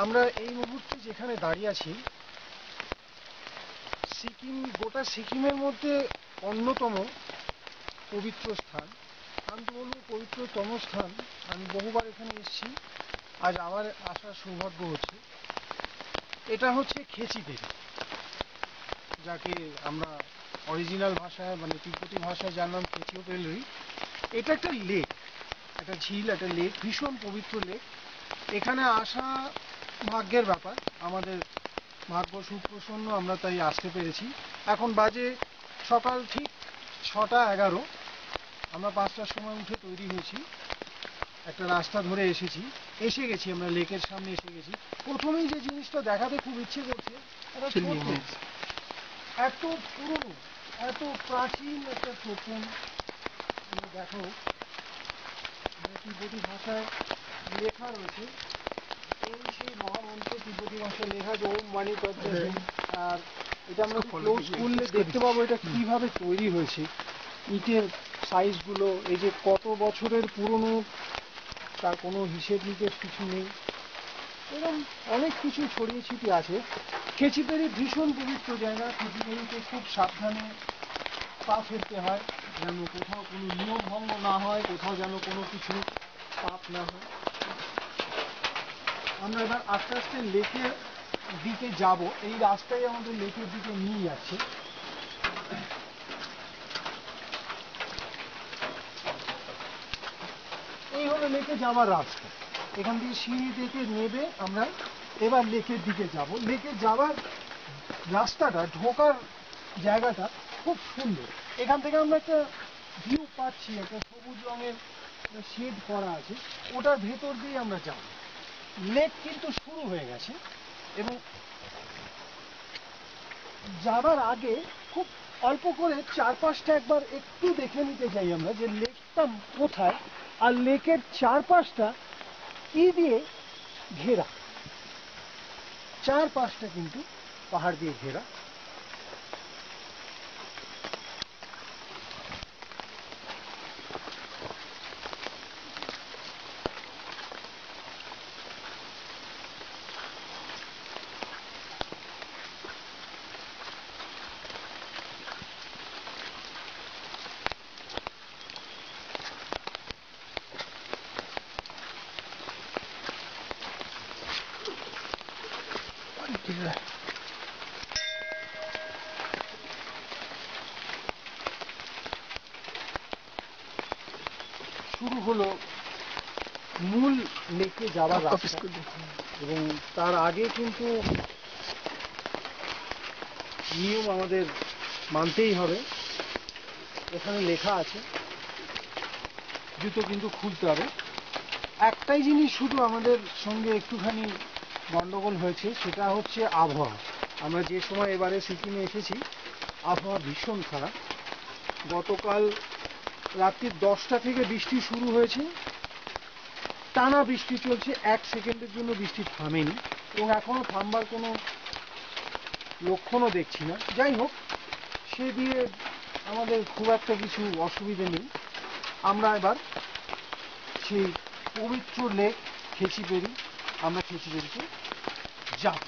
আমরা এই মুহূর্তে যেখানে দাঁড়িয়ে আছি, সিকিম, গোটা সিকিমের মধ্যে অন্যতম পবিত্র স্থান, আমি তো বলবো পবিত্রতম স্থান। আমি বহুবার এখানে এসেছি, আজ আবার আসার সৌভাগ্য হচ্ছে। এটা হচ্ছে খেচিপেরি, যাকে আমরা অরিজিনাল ভাষায় মানে তিব্বতী ভাষায় যার নাম খেচিওপেরি। এটা একটা লেক, একটা ঝিল, একটা লেক, ভীষণ পবিত্র লেক। এখানে আসা ভাগ্যের ব্যাপার, আমাদের ভাগ্য সুপ্রসন্ন, আমরা তাই আসতে পেরেছি। এখন বাজে সকাল ঠিক 6:11। আমরা 5টার সময় উঠে তৈরি হয়েছি, একটা রাস্তা ধরে এসে গেছি, আমরা লেকের সামনে এসে গেছি। প্রথমেই যে জিনিসটা দেখাতে খুব ইচ্ছে করছে, এত পুরনো, এত প্রাচীন একটা টোপন। দেখো, তিব্বতী ভাষায় লেখা রয়েছে, এই সেই মহামন্ত্র তিব্বতী ভাষায় লেখা যে ওম মানি পদ্মা। আর এটা আমরা ক্লোজ করলে দেখতে পাবো এটা কিভাবে তৈরি হয়েছে। ইটের সাইজগুলো, এই যে কত বছরের পুরনো, তার কোনো হিসেব নিকেশ কিছু নেই। এরকম অনেক কিছু ছড়িয়ে ছিটিয়ে আছে। খেচিপেরি ভীষণ পবিত্র জায়গা। খেচিপেরিতে খুব সাবধানে পা ফেলতে হয়, যেন কোথাও কোনো নিয়ম ভঙ্গ না হয়, কোথাও যেন কোনো কিছু পাপ না হয়। আমরা এবার আস্তে আস্তে লেকের দিকে যাব। এই রাস্তায় আমাদের লেকের দিকে নিয়ে যাচ্ছে। এই হলো লেকে যাওয়ার রাস্তা। এখান থেকে সিঁড়ি থেকে নেবে আমরা এবার লেকের দিকে যাব। লেকে যাওয়ার রাস্তাটা, ঢোকার জায়গাটা খুব সুন্দর। এখান থেকে আমরা একটা ভিউ পাচ্ছি, একটা সবুজ রঙের শেড করা আছে, ওটার ভেতর দিয়ে আমরা যাব। লেক কিন্তু শুরু হয়ে গেছে, এবং যাবার আগে খুব অল্প করে চারপাশটা একবার একটু দেখে নিতে চাই আমরা, যে লেকটা কোথায় আর লেকের চারপাশটা কি দিয়ে ঘেরা। চারপাশটা কিন্তু পাহাড় দিয়ে ঘেরা। শুরু হলো মূল লেকে যাওয়ার রাস্তা, এবং তার আগে কিন্তু নিয়ম আমাদের মানতেই হবে। এখানে লেখা আছে জুতো কিন্তু খুলতে হবে। একটাই জিনিস শুধু আমাদের সঙ্গে একটুখানি গন্ডগোল হয়েছে, সেটা হচ্ছে আবহাওয়া। আমরা যে সময় এবারে সিকিমে এসেছি, আবহাওয়া ভীষণ খারাপ। গতকাল রাত্রি 10টা থেকে বৃষ্টি শুরু হয়েছে, টানা বৃষ্টি চলছে, 1 সেকেন্ডের জন্য বৃষ্টি থামেনি, এবং এখনো থামবার কোনো লক্ষণও দেখছি না। যাই হোক, সে দিয়ে আমাদের খুব একটা কিছু অসুবিধে নেই। আমরা এবার সেই পবিত্র লেক খেচিপেরি, আমরা খেচিপেরিতে যাব।